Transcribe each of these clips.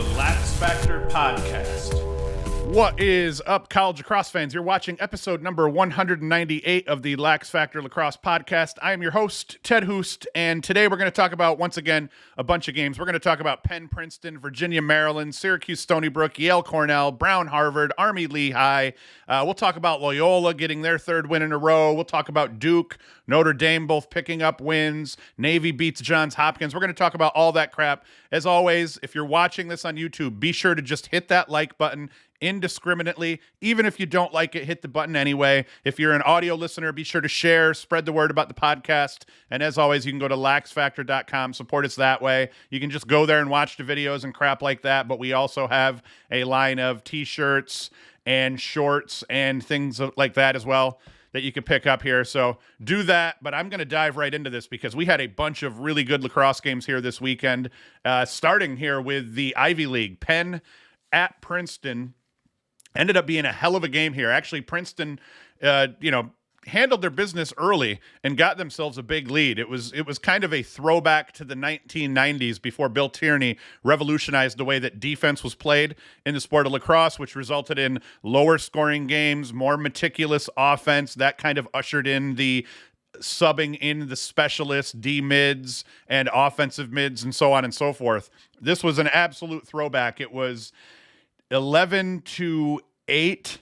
the LaxFactor podcast. What is up, college lacrosse fans? You're watching episode number 198 of the LaxFactor Lacrosse podcast. I am your host, Ted Hoost, and today we're going to talk about, once again, a bunch of games. We're going to talk about Penn, Princeton, Virginia, Maryland, Syracuse, Stony Brook, Yale, Cornell, Brown, Harvard, Army, Lehigh. We'll talk about Loyola getting their third win in a row. We'll talk about Duke, Notre Dame both picking up wins. Navy beats Johns Hopkins. We're going to talk about all that crap. As always, if you're watching this on YouTube, be sure to just hit that like button indiscriminately. Even if you don't like it, hit the button anyway. If you're an audio listener, be sure to share, spread the word about the podcast. And as always, you can go to laxfactor.com, support us that way. You can just go there and watch the videos and crap like that. But we also have a line of t-shirts and shorts and things like that as well that you can pick up here. So do that. But I'm going to dive right into this because we had a bunch of really good lacrosse games here this weekend, starting here with the Ivy League. Penn at Princeton. Ended up being a hell of a game here. Actually, Princeton, handled their business early and got themselves a big lead. It was kind of a throwback to the 1990s before Bill Tierney revolutionized the way that defense was played in the sport of lacrosse, which resulted in lower scoring games, more meticulous offense. That kind of ushered in the subbing in the specialists, D-mids, and offensive mids, and so on and so forth. This was an absolute throwback. It was 11-8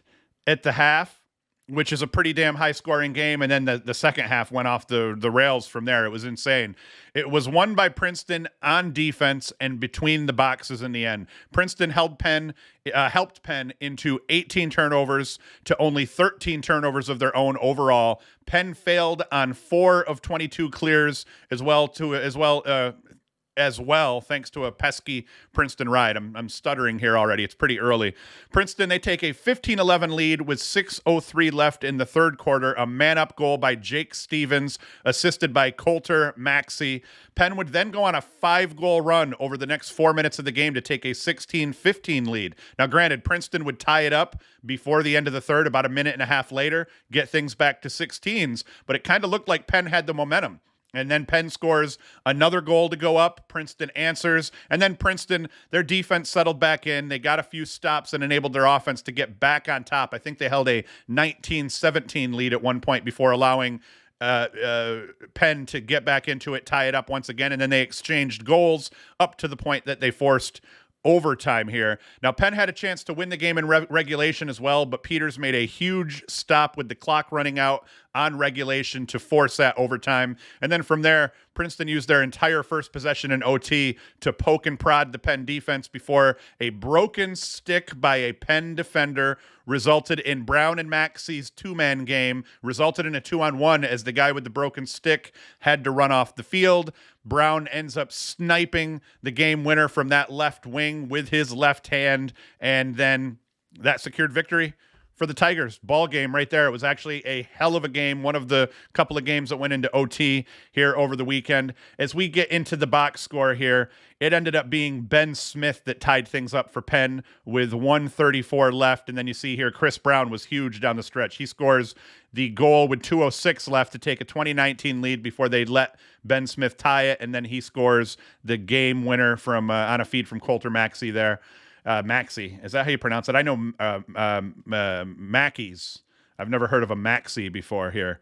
at the half, which is a pretty damn high scoring game. And then the second half went off the rails from there. It was insane. It was won by Princeton on defense and between the boxes in the end. Princeton helped Penn into 18 turnovers to only 13 turnovers of their own overall. Penn failed on 4 of 22 clears as well, thanks to a pesky Princeton ride. I'm stuttering here already. It's pretty early. Princeton, they take a 15-11 lead with 6:03 left in the third quarter. A man-up goal by Jake Stevens, assisted by Coulter Maxey. Penn would then go on a 5-goal run over the next 4 minutes of the game to take a 16-15 lead. Now, granted, Princeton would tie it up before the end of the third, about a minute and a half later, get things back to 16s, but it kind of looked like Penn had the momentum. And then Penn scores another goal to go up. Princeton answers. And then Princeton, their defense settled back in. They got a few stops and enabled their offense to get back on top. I think they held a 19-17 lead at one point before allowing Penn to get back into it, tie it up once again. And then they exchanged goals up to the point that they forced overtime here. Now, Penn had a chance to win the game in regulation as well, but Peters made a huge stop with the clock running out on regulation to force that overtime. And then from there, Princeton used their entire first possession in OT to poke and prod the Penn defense before a broken stick by a Penn defender resulted in Brown and Maxey's two-man game, resulted in a 2-on-1 as the guy with the broken stick had to run off the field. Brown ends up sniping the game winner from that left wing with his left hand, and then that secured victory for the Tigers. Ball game right there. It was actually a hell of a game, one of the couple of games that went into OT here over the weekend. As we get into the box score here, it ended up being Ben Smith that tied things up for Penn with 1:34 left, and then you see here Chris Brown was huge down the stretch. He scores the goal with 2:06 left to take a 2019 lead before they let Ben Smith tie it, and then he scores the game winner from on a feed from Coulter Maxey there. Maxey, is that how you pronounce it? I know Mackies. I've never heard of a Maxey before here.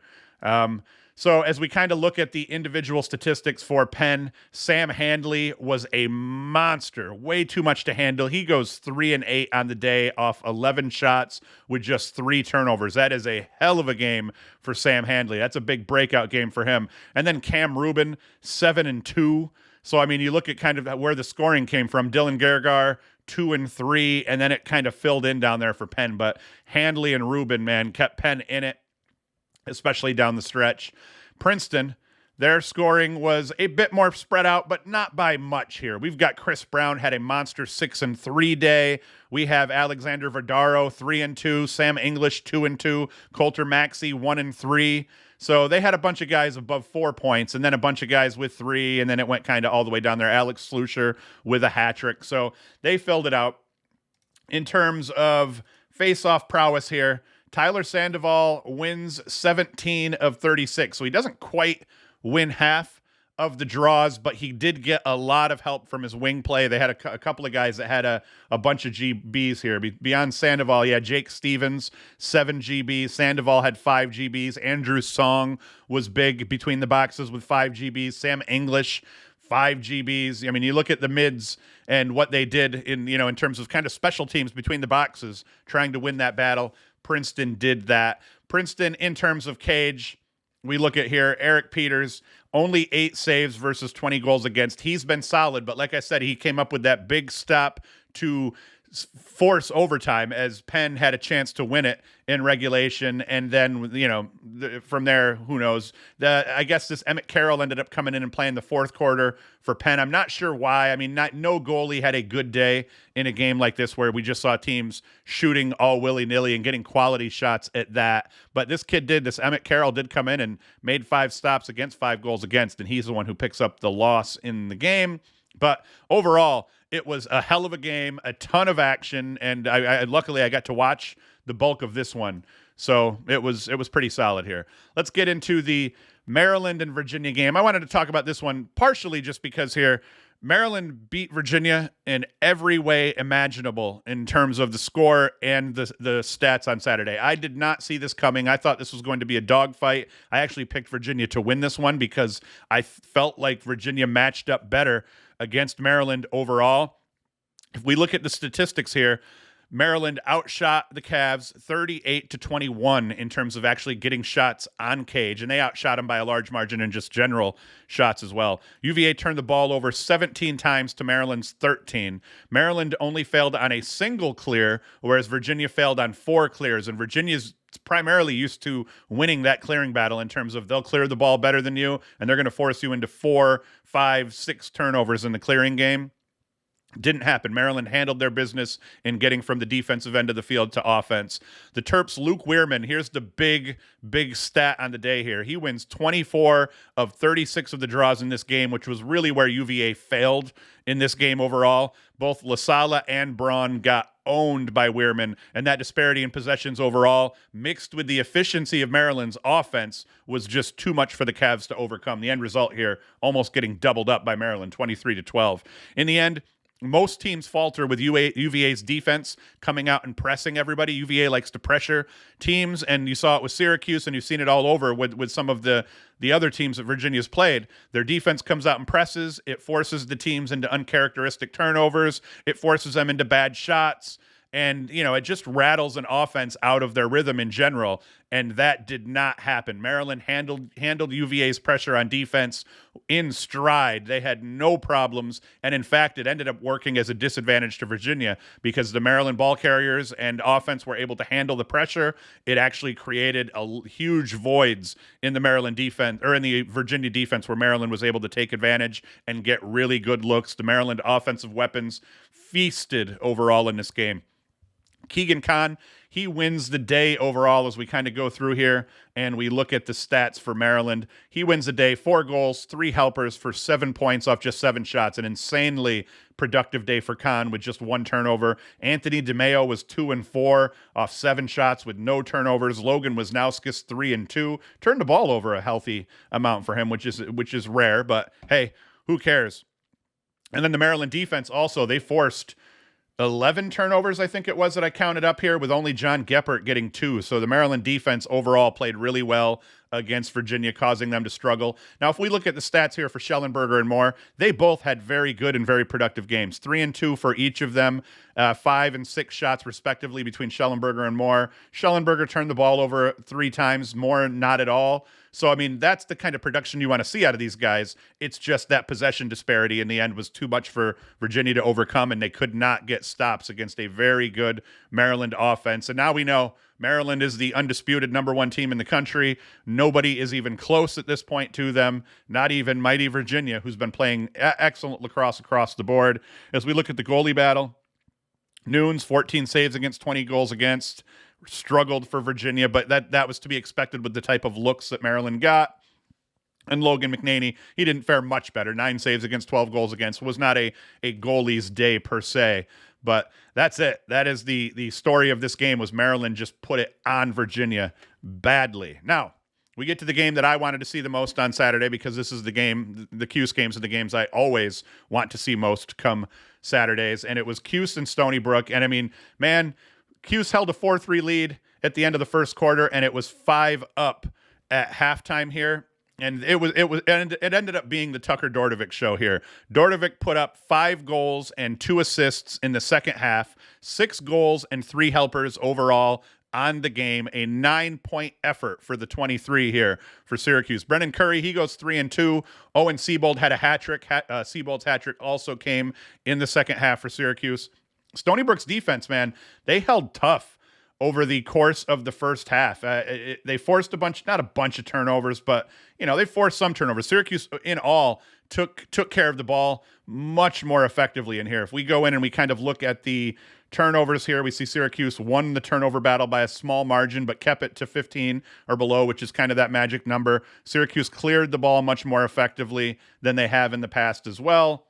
So as we kind of look at the individual statistics for Penn, Sam Handley was a monster, way too much to handle. He goes 3-8 on the day off 11 shots with just 3 turnovers. That is a hell of a game for Sam Handley. That's a big breakout game for him. And then Cam Rubin, 7-2. So, I mean, you look at kind of where the scoring came from. Dylan Gergar, 2-3, and then it kind of filled in down there for Penn. But Handley and Rubin, man, kept Penn in it, especially down the stretch. Princeton, their scoring was a bit more spread out, but not by much here. We've got Chris Brown had a monster 6-3 day. We have Alexander Verdaro, 3-2, Sam English, 2-2, Coulter Maxey, 1-3. So they had a bunch of guys above 4 points and then a bunch of guys with 3, and then it went kind of all the way down there. Alex Slusher with a hat trick. So they filled it out. In terms of face-off prowess here, Tyler Sandoval wins 17 of 36. So he doesn't quite win half of the draws, but he did get a lot of help from his wing play. They had a couple of guys that had a bunch of GBs here. Beyond Sandoval, Jake Stevens, 7 GBs. Sandoval had 5 GBs. Andrew Song was big between the boxes with 5 GBs. Sam English, 5 GBs. I mean, you look at the mids and what they did in terms of kind of special teams between the boxes, trying to win that battle. Princeton did that. Princeton, in terms of cage, we look at here, Eric Peters, only 8 saves versus 20 goals against. He's been solid, but like I said, he came up with that big stop to force overtime as Penn had a chance to win it in regulation. And then, from there, who knows? I guess this Emmett Carroll ended up coming in and playing the fourth quarter for Penn. I'm not sure why. I mean, no goalie had a good day in a game like this where we just saw teams shooting all willy-nilly and getting quality shots at that. But this Emmett Carroll did come in and made 5 stops against, 5 goals against, and he's the one who picks up the loss in the game. But overall, it was a hell of a game, a ton of action, and I luckily I got to watch the bulk of this one, so it was pretty solid here. Let's get into the Maryland and Virginia game. I wanted to talk about this one partially just because here Maryland beat Virginia in every way imaginable in terms of the score and the stats on Saturday. I did not see this coming. I thought this was going to be a dogfight. I actually picked Virginia to win this one because I felt like Virginia matched up better against Maryland overall. If we look at the statistics here, Maryland outshot the Cavs 38-21 in terms of actually getting shots on cage, and they outshot them by a large margin in just general shots as well. UVA turned the ball over 17 times to Maryland's 13. Maryland only failed on a single clear, whereas Virginia failed on 4 clears, and Virginia's primarily used to winning that clearing battle in terms of they'll clear the ball better than you, and they're going to force you into 4, 5, 6 turnovers in the clearing game. Didn't happen. Maryland handled their business in getting from the defensive end of the field to offense. The Terps' Luke Weirman, here's the big stat on the day here. He wins 24 of 36 of the draws in this game, which was really where UVA failed in this game overall. Both LaSala and Braun got owned by Weirman, and that disparity in possessions overall, mixed with the efficiency of Maryland's offense, was just too much for the Cavs to overcome. The end result here, almost getting doubled up by Maryland, 23-12. In the end, most teams falter with UVA's defense coming out and pressing everybody. UVA likes to pressure teams, and you saw it with Syracuse, and you've seen it all over with some of the other teams that Virginia's played. Their defense comes out and presses. It forces the teams into uncharacteristic turnovers. It forces them into bad shots. And, it just rattles an offense out of their rhythm in general, and that did not happen. Maryland handled UVA's pressure on defense in stride. They had no problems, and in fact, it ended up working as a disadvantage to Virginia because the Maryland ball carriers and offense were able to handle the pressure. It actually created huge voids in the Maryland defense, or in the Virginia defense, where Maryland was able to take advantage and get really good looks. The Maryland offensive weapons feasted overall in this game. Keegan Kahn, he wins the day overall as we kind of go through here and we look at the stats for Maryland. He wins the day, 4 goals, 3 helpers for 7 points off just 7 shots. An insanely productive day for Kahn with just 1 turnover. Anthony DeMeo was 2-4 off 7 shots with no turnovers. Logan Wisnauskas 3-2. Turned the ball over a healthy amount for him, which is rare, but hey, who cares? And then the Maryland defense also, they forced 11 turnovers, I think it was, that I counted up here, with only John Geppert getting 2. So the Maryland defense overall played really well against Virginia, causing them to struggle. Now, if we look at the stats here for Shellenberger and Moore, they both had very good and very productive games. 3-2 for each of them, 5 and 6 shots respectively between Shellenberger and Moore. Shellenberger turned the ball over 3 times, Moore not at all. So, I mean, that's the kind of production you want to see out of these guys. It's just that possession disparity in the end was too much for Virginia to overcome, and they could not get stops against a very good Maryland offense. And now we know Maryland is the undisputed number 1 team in the country. Nobody is even close at this point to them, not even mighty Virginia, who's been playing excellent lacrosse across the board. As we look at the goalie battle, Nunes, 14 saves against, 20 goals against. Struggled for Virginia, but that was to be expected with the type of looks that Maryland got. And Logan McNaney, he didn't fare much better. 9 saves against, 12 goals against. Was not a goalie's day per se. But that's it. That is the story of this game, was Maryland just put it on Virginia badly. Now, we get to the game that I wanted to see the most on Saturday, because this is the game, the Cuse games are the games I always want to see most come Saturdays. And it was Cuse and Stony Brook. And I mean, man, Cuse held a 4-3 lead at the end of the first quarter, and it was 5 up at halftime here. And it ended up being the Tucker Dordevic show here. Dordevic put up 5 goals and 2 assists in the second half, 6 goals and 3 helpers overall on the game, a 9-point effort for the 23 here for Syracuse. Brendan Curry, he goes 3-2. Owen Seabold had a hat trick. Seabold's hat trick also came in the second half for Syracuse. Stony Brook's defense, man, they held tough over the course of the first half. They forced not a bunch of turnovers, but they forced some turnovers. Syracuse in all took care of the ball much more effectively in here. If we go in and we kind of look at the turnovers here, we see Syracuse won the turnover battle by a small margin, but kept it to 15 or below, which is kind of that magic number. Syracuse cleared the ball much more effectively than they have in the past as well.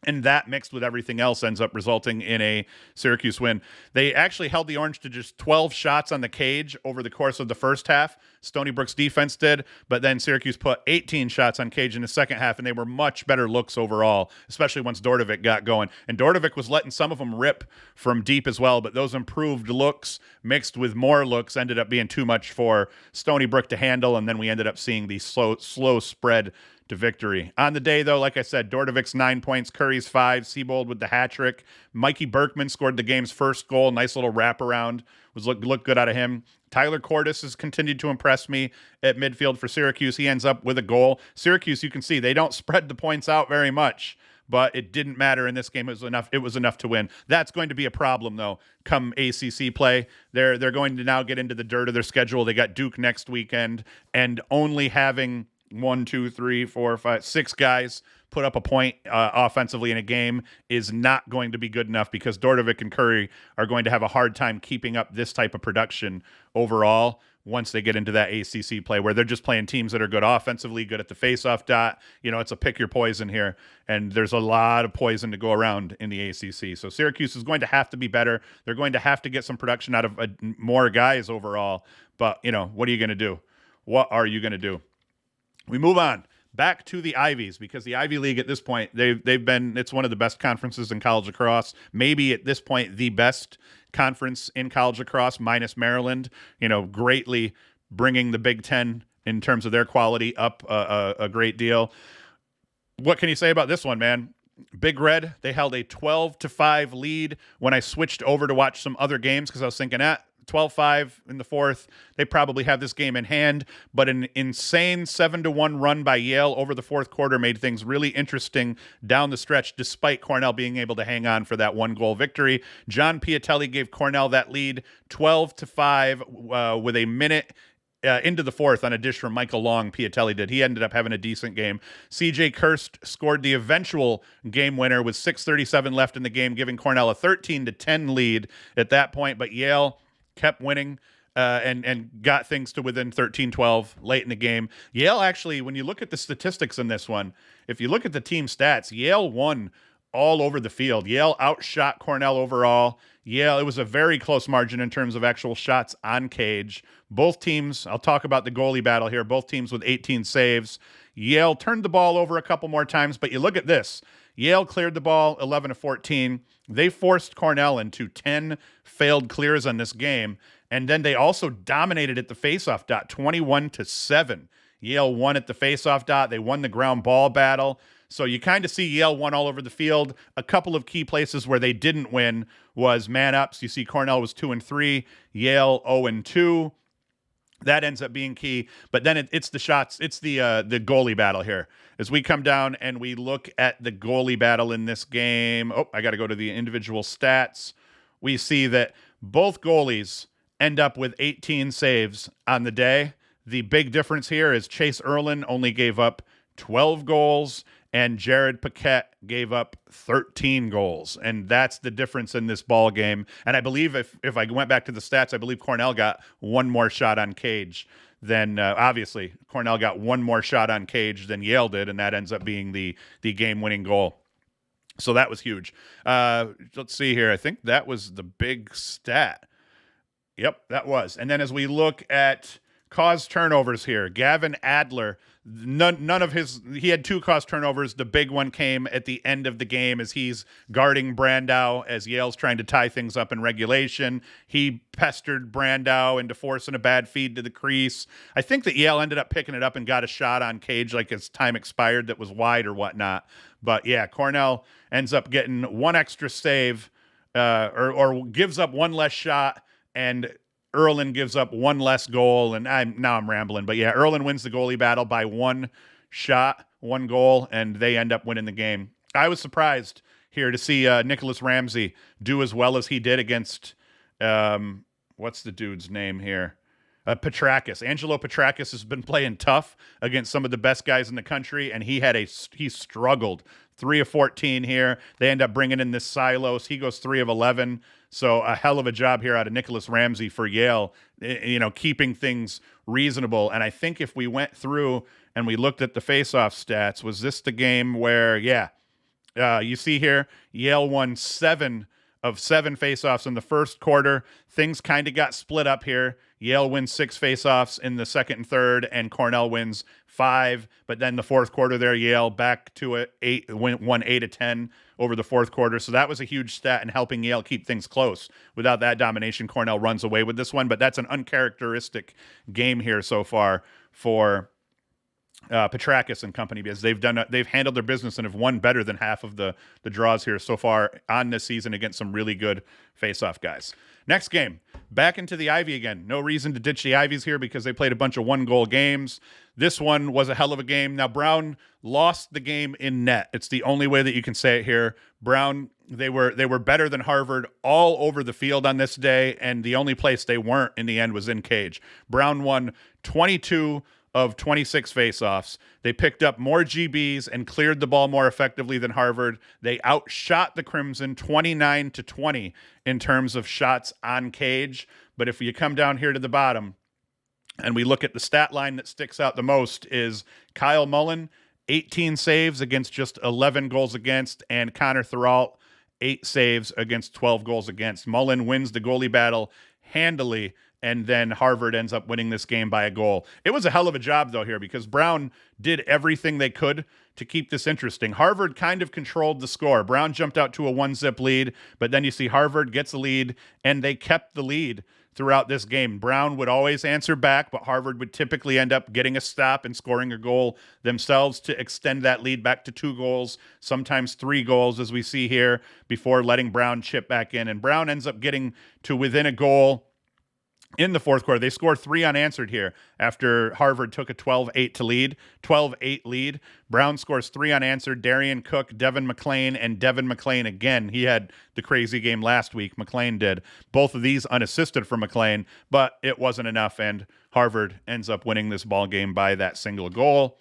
And that, mixed with everything else, ends up resulting in a Syracuse win. They actually held the Orange to just 12 shots on the cage over the course of the first half. Stony Brook's defense did, but then Syracuse put 18 shots on cage in the second half, and they were much better looks overall, especially once Dordevic got going. And Dordevic was letting some of them rip from deep as well, but those improved looks mixed with more looks ended up being too much for Stony Brook to handle, and then we ended up seeing the slow spread to victory. On the day, though, like I said, Dordevic's 9 points, Curry's 5, Seabold with the hat trick. Mikey Berkman scored the game's first goal. Nice little wraparound. Looked good out of him. Tyler Cordes has continued to impress me at midfield for Syracuse. He ends up with a goal. Syracuse, you can see, they don't spread the points out very much, but it didn't matter in this game. It was enough to win. That's going to be a problem, though, come ACC play. They're going to now get into the dirt of their schedule. They got Duke next weekend, and only having 6 guys put up a point offensively in a game is not going to be good enough, because Dordevic and Curry are going to have a hard time keeping up this type of production overall once they get into that ACC play, where they're just playing teams that are good offensively, good at the face-off dot. It's a pick your poison here, and there's a lot of poison to go around in the ACC. So Syracuse is going to have to be better. They're going to have to get some production out of more guys overall. But, what are you going to do? What are you going to do? We move on back to the Ivies, because the Ivy League at this point, it's one of the best conferences in college lacrosse. Maybe at this point, the best conference in college lacrosse, minus Maryland, greatly bringing the Big Ten in terms of their quality up a great deal. What can you say about this one, man? Big Red, they held a 12-5 lead when I switched over to watch some other games, because I was thinking, 12-5 in the fourth. They probably have this game in hand, but an insane 7-1 run by Yale over the fourth quarter made things really interesting down the stretch, despite Cornell being able to hang on for that 1-goal victory. John Piatelli gave Cornell that lead 12-5 with a minute into the fourth on a dish from Michael Long. Piatelli did. He ended up having a decent game. CJ Kirst scored the eventual game winner with 6:37 left in the game, giving Cornell a 13-10 lead at that point, but Yale kept winning and got things to within 13-12 late in the game. Yale actually, when you look at the statistics in this one, if you look at the team stats, Yale won all over the field. Yale outshot Cornell overall. Yale, it was a very close margin in terms of actual shots on cage. Both teams, I'll talk about the goalie battle here, both teams with 18 saves. Yale turned the ball over a couple more times, but you look at this. Yale cleared the ball 11-14. They forced Cornell into 10 failed clears on this game, and then they also dominated at the faceoff dot 21-7. Yale won at the faceoff dot. They won the ground ball battle. So you kind of see Yale won all over the field. A couple of key places where they didn't win was man-ups. You see Cornell was 2-3, Yale 0-2. That ends up being key. But then it's the shots. It's the goalie battle here. As we come down and we look at the goalie battle in this game, I got to go to the individual stats. We see that both goalies end up with 18 saves on the day. The big difference here is Chase Erlin only gave up 12 goals, and Jared Paquette gave up 13 goals. And that's the difference in this ball game. And I believe if I went back to the stats, I believe Cornell got one more shot on cage than, obviously, Cornell got one more shot on cage than Yale did, and that ends up being the game-winning goal. So that was huge. Let's see here. I think that was the big stat. Yep, that was. And then as we look at caused turnovers here. Gavin Adler, none of his, he had 2 caused turnovers. The big one came at the end of the game as he's guarding Brandow as Yale's trying to tie things up in regulation. He pestered Brandow into forcing a bad feed to the crease. I think that Yale ended up picking it up and got a shot on Cage like as time expired that was wide or whatnot. But yeah, Cornell ends up getting one extra save or gives up one less shot, and Erlin gives up one less goal, and I'm rambling, but yeah, Erlin wins the goalie battle by 1 shot, 1 goal, and they end up winning the game. I was surprised here to see Nicholas Ramsey do as well as he did against, what's the dude's name here? Petrakis. Angelo Petrakis has been playing tough against some of the best guys in the country, and he struggled. 3 of 14 here. They end up bringing in this Silos. He goes 3 of 11. So a hell of a job here out of Nicholas Ramsey for Yale, keeping things reasonable. And I think if we went through and we looked at the face-off stats, was this the game where, you see here, Yale won 7 of 7 face-offs in the first quarter. Things kind of got split up here. Yale wins 6 face-offs in the second and third, and Cornell wins 5. But then the fourth quarter there, Yale back to it, won 8 of 10 over the fourth quarter. So that was a huge stat in helping Yale keep things close. Without that domination, Cornell runs away with this one. But that's an uncharacteristic game here so far for Petrakis and company, because they've handled their business and have won better than half of the draws here so far on this season against some really good face-off guys. Next game, back into the Ivy again. No reason to ditch the Ivies here because they played a bunch of 1-goal games. This one was a hell of a game. Now, Brown lost the game in net. It's the only way that you can say it here. Brown, they were better than Harvard all over the field on this day, and the only place they weren't in the end was in Cage. Brown won 22 of 26 faceoffs. They picked up more GBs and cleared the ball more effectively than Harvard. They outshot the Crimson 29-20 in terms of shots on Cage. But if you come down here to the bottom and we look at the stat line that sticks out the most is Kyle Mullen, 18 saves against just 11 goals against, and Connor Thuralt, 8 saves against 12 goals against. Mullen wins the goalie battle handily, and then Harvard ends up winning this game by a goal. It was a hell of a job, though, here, because Brown did everything they could to keep this interesting. Harvard kind of controlled the score. Brown jumped out to a 1-zip lead, but then you see Harvard gets a lead, and they kept the lead throughout this game. Brown would always answer back, but Harvard would typically end up getting a stop and scoring a goal themselves to extend that lead back to 2 goals, sometimes 3 goals, as we see here, before letting Brown chip back in. And Brown ends up getting to within a goal in the fourth quarter. They scored 3 unanswered here after Harvard took a 12-8 lead. Brown scores 3 unanswered. Darian Cook, Devin McLean, and Devin McLean again. He had the crazy game last week. McLean did. Both of these unassisted for McLean, but it wasn't enough, and Harvard ends up winning this ball game by that single goal.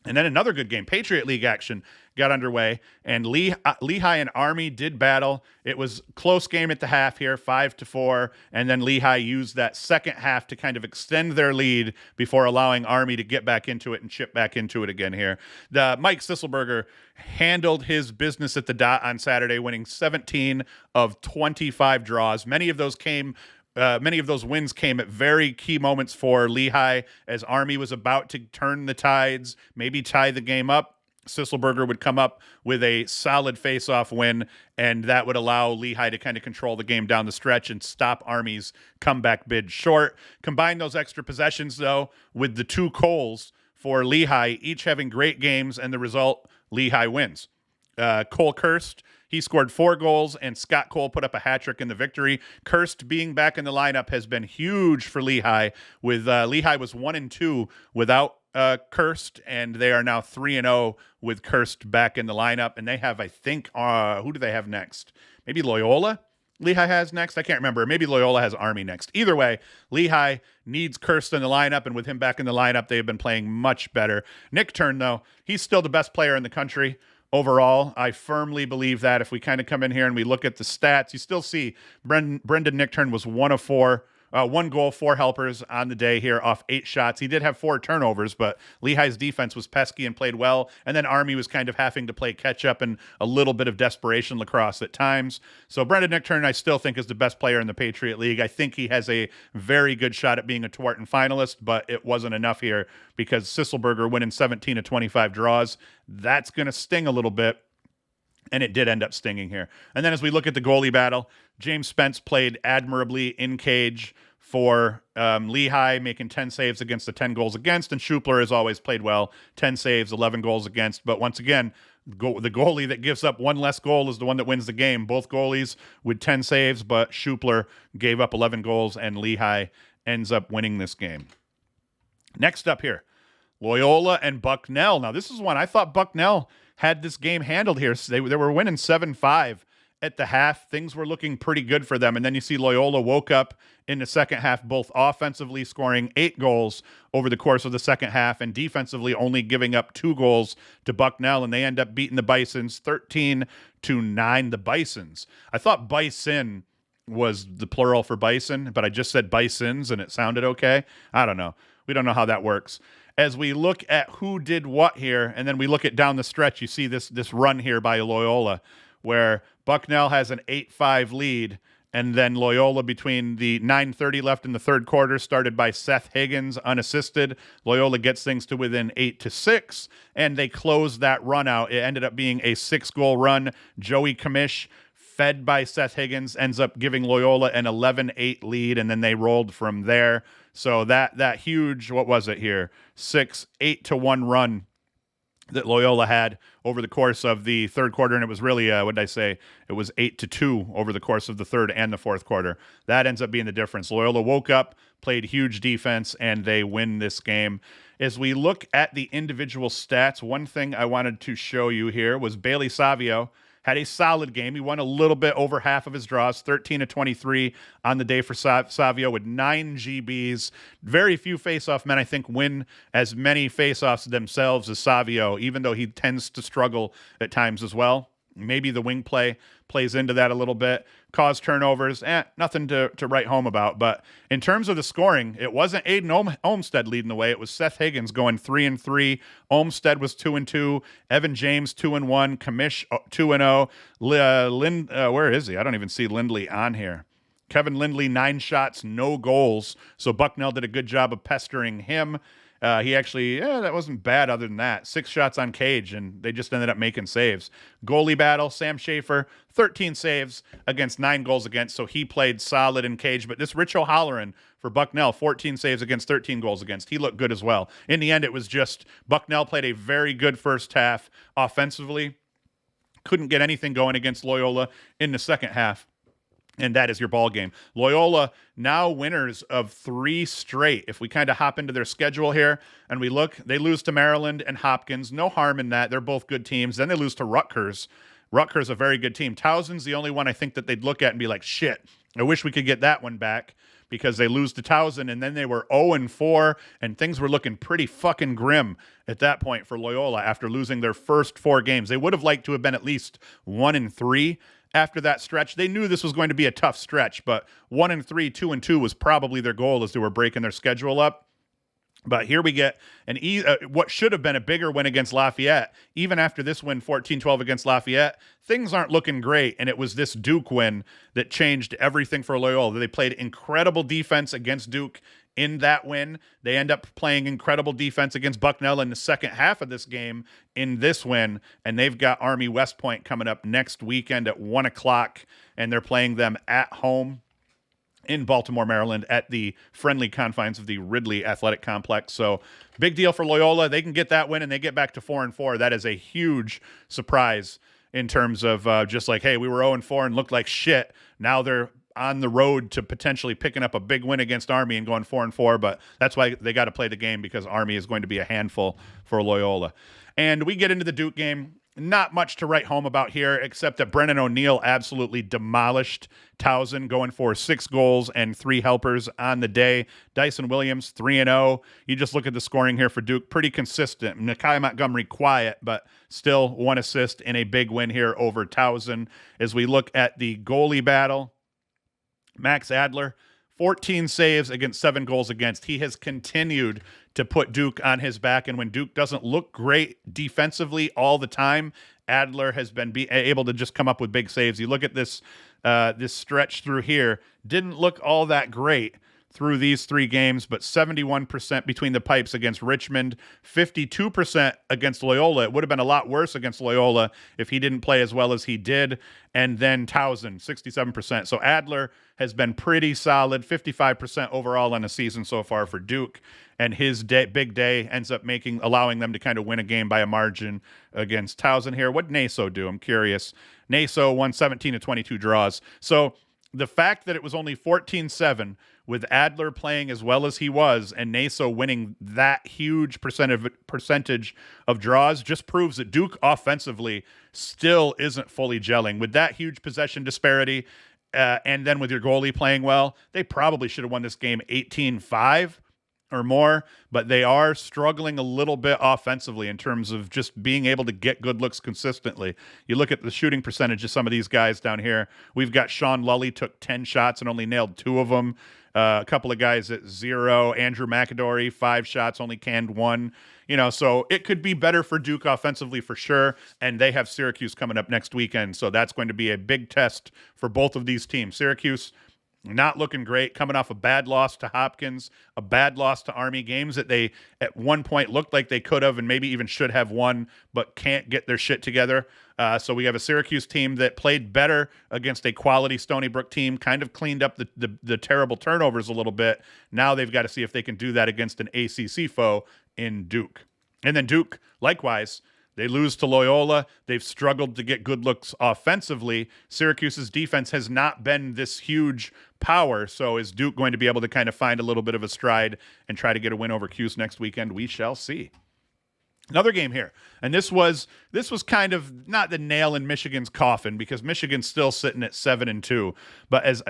And then another good game, Patriot League action got underway, and Lehigh and Army did battle. It was a close game at the half here, 5-4, and then Lehigh used that second half to kind of extend their lead before allowing Army to get back into it and chip back into it again here. Mike Sisselberger handled his business at the dot on Saturday, winning 17 of 25 draws. Many of those wins came at very key moments for Lehigh as Army was about to turn the tides, maybe tie the game up. Sisselberger would come up with a solid face-off win, and that would allow Lehigh to kind of control the game down the stretch and stop Army's comeback bid short. Combine those extra possessions, though, with the 2 Coles for Lehigh, each having great games, and the result, Lehigh wins. Cole Kirst, he scored 4 goals, and Scott Cole put up a hat trick in the victory. Kirst being back in the lineup has been huge for Lehigh. With Lehigh was 1-2 without Kirst, and they are now 3-0 with Kirst back in the lineup. And they have, I think, who do they have next? Maybe Loyola? Lehigh has next? I can't remember. Maybe Loyola has Army next. Either way, Lehigh needs Kirst in the lineup, and with him back in the lineup, they have been playing much better. Nick Turn, though, he's still the best player in the country. Overall, I firmly believe that if we kind of come in here and we look at the stats, you still see Brendan Nickturn was 1 of 4 1 goal, 4 helpers on the day here off 8 shots. He did have 4 turnovers, but Lehigh's defense was pesky and played well. And then Army was kind of having to play catch up and a little bit of desperation lacrosse at times. So Brendan Nickturn, I still think, is the best player in the Patriot League. I think he has a very good shot at being a Tewaaraton finalist, but it wasn't enough here because Sisselberger winning 17 of 25 draws. That's going to sting a little bit. And it did end up stinging here. And then as we look at the goalie battle, James Spence played admirably in cage for Lehigh, making 10 saves against the 10 goals against. And Schupler has always played well, 10 saves, 11 goals against. But once again, the goalie that gives up 1 less goal is the one that wins the game. Both goalies with 10 saves, but Schupler gave up 11 goals, and Lehigh ends up winning this game. Next up here, Loyola and Bucknell. Now, this is one I thought Bucknell had this game handled here. They were winning 7-5 at the half. Things were looking pretty good for them. And then you see Loyola woke up in the second half, both offensively scoring 8 goals over the course of the second half and defensively only giving up 2 goals to Bucknell. And they end up beating the Bisons 13-9, the Bisons. I thought Bison was the plural for bison, but I just said Bisons and it sounded okay. I don't know. We don't know how that works. As we look at who did what here, and then we look at down the stretch, you see this run here by Loyola, where Bucknell has an 8-5 lead, and then Loyola between the 9:30 left in the third quarter, started by Seth Higgins, unassisted. Loyola gets things to within 8-6, and they close that run out. It ended up being a 6-goal run. Joey Kamish, fed by Seth Higgins, ends up giving Loyola an 11-8 lead, and then they rolled from there. So that huge, what was it here, 8-1 run that Loyola had over the course of the third quarter, and it was really, what did I say? It was 8-2 over the course of the third and the fourth quarter. That ends up being the difference. Loyola woke up, played huge defense, and they win this game. As we look at the individual stats, one thing I wanted to show you here was Bailey Savio had a solid game. He won a little bit over half of his draws, 13 of 23 on the day for Savio with 9 GBs. Very few faceoff men, I think, win as many faceoffs themselves as Savio, even though he tends to struggle at times as well. Maybe the wing play plays into that a little bit. Cause turnovers, nothing to write home about. But in terms of the scoring, it wasn't Aiden Olmstead leading the way. It was Seth Higgins going 3-3. Olmstead was 2-2. Evan James 2-1. Kamish 2-0. Where is he? I don't even see Lindley on here. Kevin Lindley, 9 shots, no goals. So Bucknell did a good job of pestering him. He actually, that wasn't bad other than that. 6 shots on cage, and they just ended up making saves. Goalie battle, Sam Schaefer, 13 saves against 9 goals against, so he played solid in cage. But this Rich O'Halloran for Bucknell, 14 saves against 13 goals against. He looked good as well. In the end, it was just Bucknell played a very good first half offensively. Couldn't get anything going against Loyola in the second half. And that is your ball game. Loyola now winners of 3 straight. If we kind of hop into their schedule here and we look, they lose to Maryland and Hopkins. No harm in that. They're both good teams. Then they lose to Rutgers. Rutgers, a very good team. Towson's the only one I think that they'd look at and be like, shit, I wish we could get that one back, because they lose to Towson, and then they were 0-4, and things were looking pretty fucking grim at that point for Loyola after losing their first 4 games. They would have liked to have been at least 1-3. After that stretch. They knew this was going to be a tough stretch, but 1-3, 2-2 was probably their goal as they were breaking their schedule up. But here we get what should have been a bigger win against Lafayette. Even after this win, 14-12 against Lafayette, things aren't looking great, and it was this Duke win that changed everything for Loyola. They played incredible defense against Duke in that win. They end up playing incredible defense against Bucknell in the second half of this game in this win, and they've got Army West Point coming up next weekend at 1 o'clock, and they're playing them at home in Baltimore, Maryland, at the friendly confines of the Ridley Athletic Complex. So big deal for Loyola. They can get that win, and they get back to 4-4. That is a huge surprise in terms of just like, hey, we were 0-4 and looked like shit. Now they're on the road to potentially picking up a big win against Army and going 4-4, but that's why they got to play the game, because Army is going to be a handful for Loyola. And we get into the Duke game. Not much to write home about here, except that Brennan O'Neill absolutely demolished Towson, going for 6 goals and 3 helpers on the day. Dyson Williams, 3-0. You just look at the scoring here for Duke, pretty consistent. Nakai Montgomery, quiet, but still 1 assist in a big win here over Towson. As we look at the goalie battle, Max Adler, 14 saves against 7 goals against. He has continued to put Duke on his back, and when Duke doesn't look great defensively all the time, Adler has been able to just come up with big saves. You look at this stretch through here, didn't look all that great through these 3 games, but 71% between the pipes against Richmond, 52% against Loyola. It would have been a lot worse against Loyola if he didn't play as well as he did. And then Towson, 67%. So Adler has been pretty solid, 55% overall on the season so far for Duke. And his big day ends up allowing them to kind of win a game by a margin against Towson here. What did Naso do? I'm curious. Naso won 17 to 22 draws. So the fact that it was only 14-7 with Adler playing as well as he was and Naso winning that huge percentage of draws just proves that Duke offensively still isn't fully gelling. With that huge possession disparity and then with your goalie playing well, they probably should have won this game 18-5 or more, but they are struggling a little bit offensively in terms of just being able to get good looks consistently. You look at the shooting percentage of some of these guys down here. We've got Sean Lully took 10 shots and only nailed 2 of them. A couple of guys at 0. Andrew McAdory, 5 shots, only canned 1. So it could be better for Duke offensively for sure, and they have Syracuse coming up next weekend, so that's going to be a big test for both of these teams. Syracuse not looking great, coming off a bad loss to Hopkins, a bad loss to Army, games that they at one point looked like they could have and maybe even should have won, but can't get their shit together. So we have a Syracuse team that played better against a quality Stony Brook team, kind of cleaned up the terrible turnovers a little bit. Now they've got to see if they can do that against an ACC foe in Duke. And then Duke, likewise, they lose to Loyola. They've struggled to get good looks offensively. Syracuse's defense has not been this huge power. So is Duke going to be able to kind of find a little bit of a stride and try to get a win over Cuse next weekend? We shall see. Another game here. And this was kind of not the nail in Michigan's coffin because Michigan's still sitting at 7-2. But as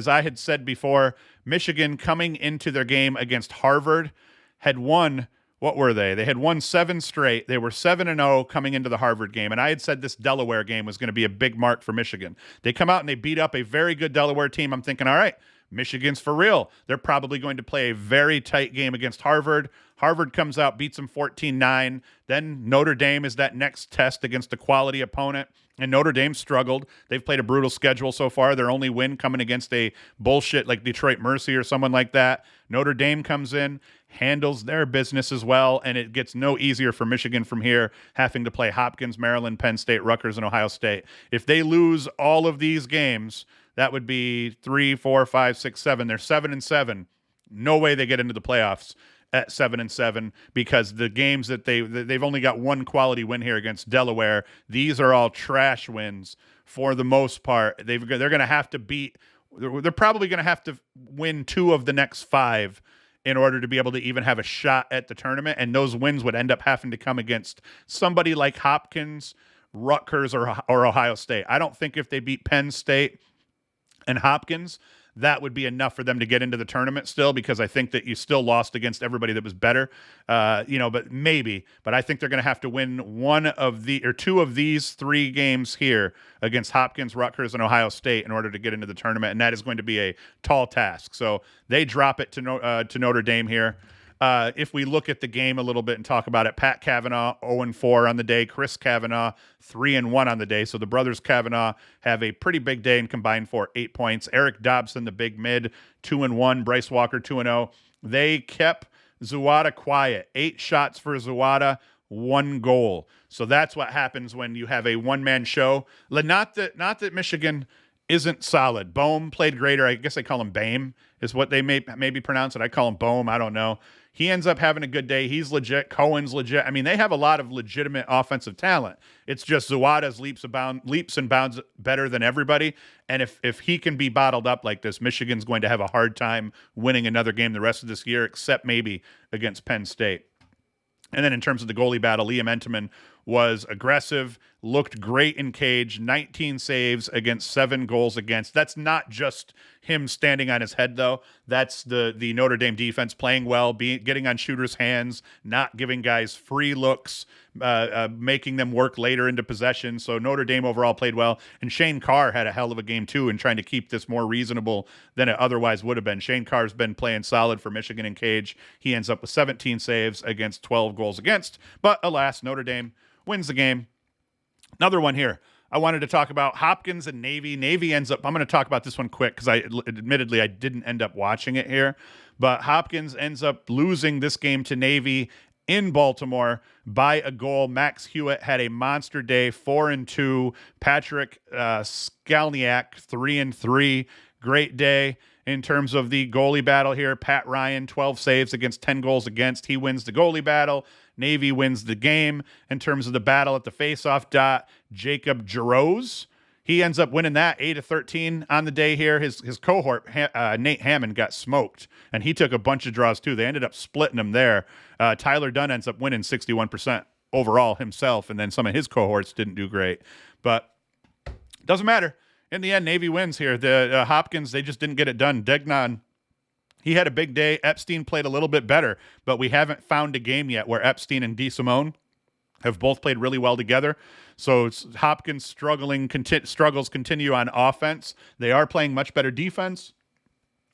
I had said before, Michigan coming into their game against Harvard had won. What were they? They had won 7 straight. They were 7-0 coming into the Harvard game. And I had said this Delaware game was going to be a big mark for Michigan. They come out and they beat up a very good Delaware team. I'm thinking, all right, Michigan's for real. They're probably going to play a very tight game against Harvard. Harvard comes out, beats them 14-9. Then Notre Dame is that next test against a quality opponent. And Notre Dame struggled. They've played a brutal schedule so far. Their only win coming against a bullshit like Detroit Mercy or someone like that. Notre Dame comes in, handles their business as well, and it gets no easier for Michigan from here, having to play Hopkins, Maryland, Penn State, Rutgers, and Ohio State. If they lose all of these games, that would be 3, 4, 5, 6, 7. They're 7-7. No way they get into the playoffs at 7-7 because the games that they've only got one quality win here against Delaware. These are all trash wins for the most part. They're going to have to beat. They're probably going to have to win 2 of the next 5 in order to be able to even have a shot at the tournament. And those wins would end up having to come against somebody like Hopkins, Rutgers, or Ohio State. I don't think if they beat Penn State and Hopkins, that would be enough for them to get into the tournament still, because I think that you still lost against everybody that was better, but maybe. But I think they're going to have to win 2 of these 3 games here against Hopkins, Rutgers, and Ohio State in order to get into the tournament, and that is going to be a tall task. So they drop it to Notre Dame here. If we look at the game a little bit and talk about it, Pat Kavanaugh 0-4 on the day, Chris Kavanaugh 3-1 on the day. So the brothers Kavanaugh have a pretty big day and combined for 8 points. Eric Dobson, the big mid, 2-1. Bryce Walker 2-0. They kept Zawada quiet. 8 shots for Zawada, 1 goal. So that's what happens when you have a one-man show. Not that Michigan isn't solid. Boehm played great, or I guess they call him Bame is what they maybe pronounce it. I call him Boehm. I don't know. He ends up having a good day. He's legit. Cohen's legit. I mean, they have a lot of legitimate offensive talent. It's just Zawada's leaps and bounds better than everybody. And if he can be bottled up like this, Michigan's going to have a hard time winning another game the rest of this year, except maybe against Penn State. And then in terms of the goalie battle, Liam Entenmann was aggressive. looked great in cage, 19 saves against 7 goals against. That's not just him standing on his head, though. That's the Notre Dame defense playing well, getting on shooters' hands, not giving guys free looks, making them work later into possession. So Notre Dame overall played well. And Shane Carr had a hell of a game, too, in trying to keep this more reasonable than it otherwise would have been. Shane Carr's been playing solid for Michigan in cage. He ends up with 17 saves against 12 goals against. But alas, Notre Dame wins the game. Another one here. I wanted to talk about Hopkins and Navy. Navy ends up, I'm going to talk about this one quick because admittedly I didn't end up watching it here, but Hopkins ends up losing this game to Navy in Baltimore by a goal. Max Hewitt had a monster day, 4-2. Patrick Skalniak, 3-3. Great day in terms of the goalie battle here. Pat Ryan, 12 saves against 10 goals against. He wins the goalie battle. Navy wins the game. In terms of the battle at the faceoff dot, Jacob Giroux, he ends up winning that 8-13 on the day here. His cohort, Nate Hammond, got smoked, and he took a bunch of draws too. They ended up splitting him there. Tyler Dunn ends up winning 61% overall himself, and then some of his cohorts didn't do great. But doesn't matter. In the end, Navy wins here. The Hopkins, they just didn't get it done. Degnan, he had a big day. Epstein played a little bit better, but we haven't found a game yet where Epstein and DeSimone have both played really well together. So Hopkins struggles continue on offense. They are playing much better defense.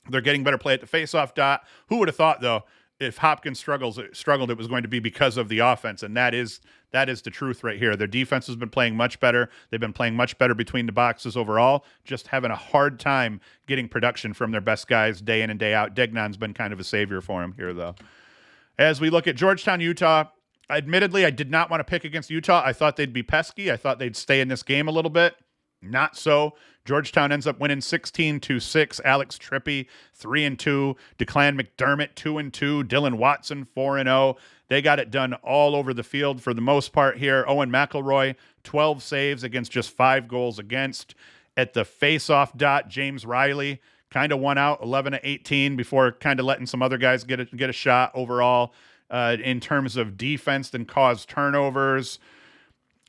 They're getting better play at the faceoff dot. Who would have thought, though, if Hopkins struggled, it was going to be because of the offense, and that is the truth right here. Their defense has been playing much better. They've been playing much better between the boxes overall, just having a hard time getting production from their best guys day in and day out. Degnan's been kind of a savior for him here, though. As we look at Georgetown, Utah, admittedly, I did not want to pick against Utah. I thought they'd be pesky. I thought they'd stay in this game a little bit. Not so. Georgetown ends up winning 16-6. Alex Trippy, 3-2. Declan McDermott, 2-2. Dylan Watson, 4-0. They got it done all over the field for the most part here. Owen McElroy, 12 saves against just 5 goals against. At the face-off dot, James Riley kind of won out 11-18 before kind of letting some other guys get a shot overall. In terms of defense and caused turnovers,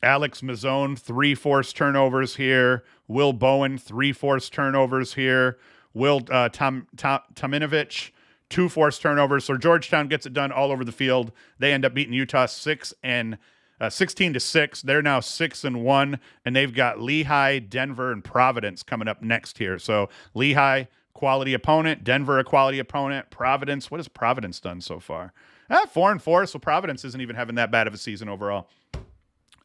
Alex Mazzone, 3 forced turnovers here. Will Bowen, 3 forced turnovers here. Will Tominovich, 2 forced turnovers. So Georgetown gets it done all over the field. They end up beating Utah 16-6. They're now 6-1, and they've got Lehigh, Denver, and Providence coming up next here. So Lehigh, quality opponent. Denver, a quality opponent. Providence, what has Providence done so far? 4-4, so Providence isn't even having that bad of a season overall.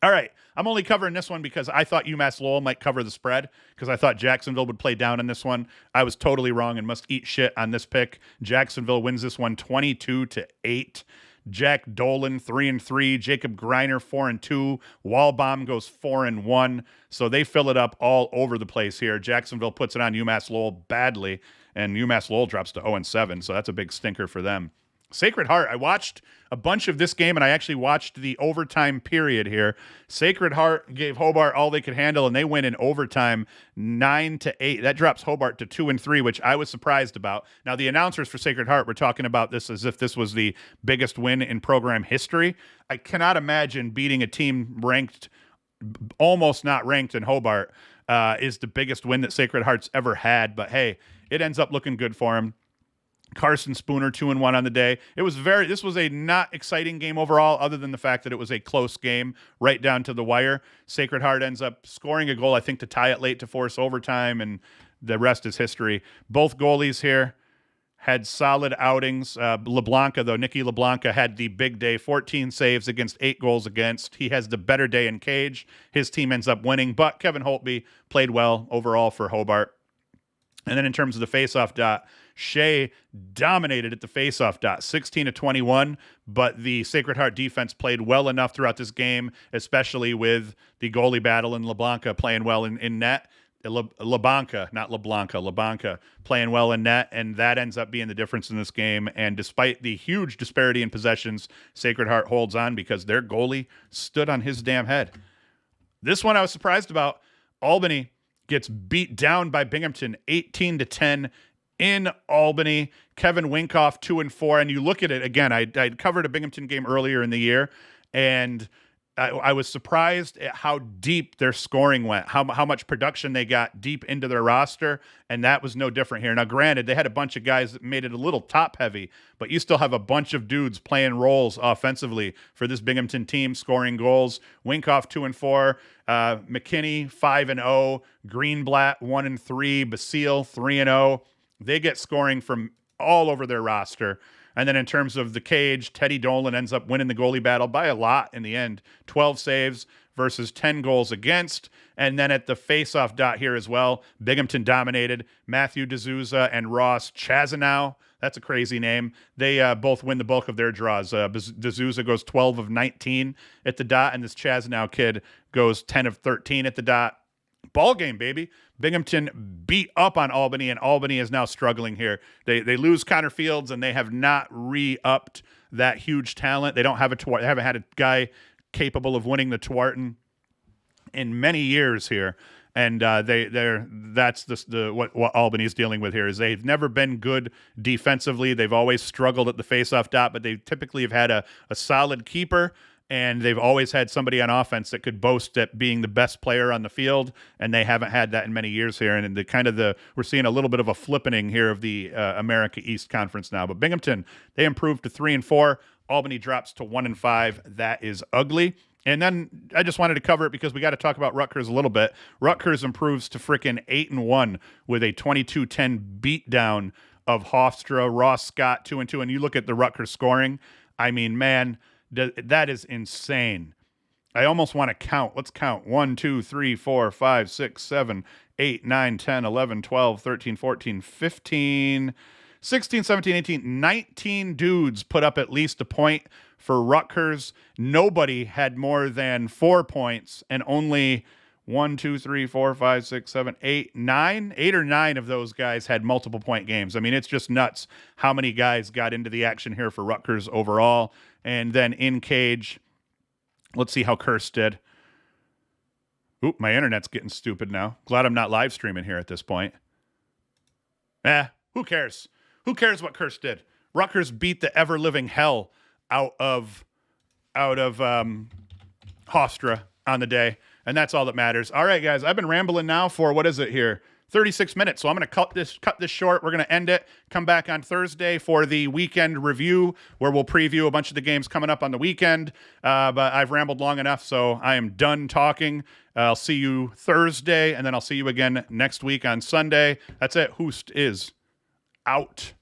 All right, I'm only covering this one because I thought UMass Lowell might cover the spread because I thought Jacksonville would play down on this one. I was totally wrong and must eat shit on this pick. Jacksonville wins this one 22-8. Jack Dolan, 3-3. Jacob Greiner, 4-2. Walbaum goes 4-1. So they fill it up all over the place here. Jacksonville puts it on UMass Lowell badly, and UMass Lowell drops to 0-7. So that's a big stinker for them. Sacred Heart, I watched a bunch of this game, and I actually watched the overtime period here. Sacred Heart gave Hobart all they could handle, and they win in overtime 9-8. That drops Hobart to 2-3, which I was surprised about. Now, the announcers for Sacred Heart were talking about this as if this was the biggest win in program history. I cannot imagine beating a team ranked, almost not ranked in Hobart, is the biggest win that Sacred Heart's ever had. But, hey, it ends up looking good for him. Carson Spooner, 2-1 on the day. This was a not exciting game overall, other than the fact that it was a close game right down to the wire. Sacred Heart ends up scoring a goal, I think, to tie it late to force overtime, and the rest is history. Both goalies here had solid outings. LeBlanca, though, Nicky LeBlanca had the big day, 14 saves against 8 goals against. He has the better day in cage. His team ends up winning, but Kevin Holtby played well overall for Hobart. And then in terms of the faceoff dot, Shea dominated at the faceoff dot, 16-21, but the Sacred Heart defense played well enough throughout this game, especially with the goalie battle and LeBlanca playing well in net. LeBlanca playing well in net, and that ends up being the difference in this game. And despite the huge disparity in possessions, Sacred Heart holds on because their goalie stood on his damn head. This one I was surprised about. Albany gets beat down by Binghamton 18-10 in Albany. Kevin Winkoff 2-4, and you look at it again. I covered a Binghamton game earlier in the year, and I was surprised at how deep their scoring went, how much production they got deep into their roster, and that was no different here. Now, granted, they had a bunch of guys that made it a little top-heavy, but you still have a bunch of dudes playing roles offensively for this Binghamton team, scoring goals. Winkoff 2-4, McKinney 5-0, Greenblatt 1-3, Basile 3-0. They get scoring from all over their roster. And then in terms of the cage, Teddy Dolan ends up winning the goalie battle by a lot in the end. 12 saves versus 10 goals against. And then at the face-off dot here as well, Binghamton dominated. Matthew D'Souza and Ross Chazanow. That's a crazy name. They both win the bulk of their draws. D'Souza goes 12 of 19 at the dot, and this Chazanow kid goes 10 of 13 at the dot. Ball game, baby. Binghamton beat up on Albany, and Albany is now struggling here. They lose Connor Fields, and they have not re-upped that huge talent. They don't have they haven't had a guy capable of winning the Tewaaraton in many years here. And that's what Albany's dealing with here is they've never been good defensively. They've always struggled at the faceoff dot, but they typically have had a solid keeper. And they've always had somebody on offense that could boast at being the best player on the field, and they haven't had that in many years here. And we're seeing a little bit of a flippening here of the America East Conference now. But Binghamton, they improved to 3-4. Albany drops to 1-5. That is ugly. And then I just wanted to cover it because we got to talk about Rutgers a little bit. Rutgers improves to freaking 8-1 with a 22-10 beatdown of Hofstra, Ross Scott 2-2. And you look at the Rutgers scoring. I mean, man. That is insane. I almost want to count. Let's count. 1, 2, 3, 4, 5, 6, 7, 8, 9, 10, 11, 12, 13, 14, 15, 16, 17, 18, 19 dudes put up at least a point for Rutgers. Nobody had more than 4 points, and only 1, 2, 3, 4, 5, 6, 7, 8, 9. 8 or 9 of those guys had multiple point games. I mean, it's just nuts how many guys got into the action here for Rutgers overall. And then in cage, let's see how Curse did. Oop, my internet's getting stupid now. Glad I'm not live streaming here at this point. Who cares? Who cares what Curse did? Rutgers beat the ever-living hell out of Hofstra on the day, and that's all that matters. All right, guys, I've been rambling now for, what is it here? 36 minutes. So I'm going to cut this short. We're going to end it. Come back on Thursday for the weekend review where we'll preview a bunch of the games coming up on the weekend. But I've rambled long enough, so I am done talking. I'll see you Thursday, and then I'll see you again next week on Sunday. That's it. Hoost is out.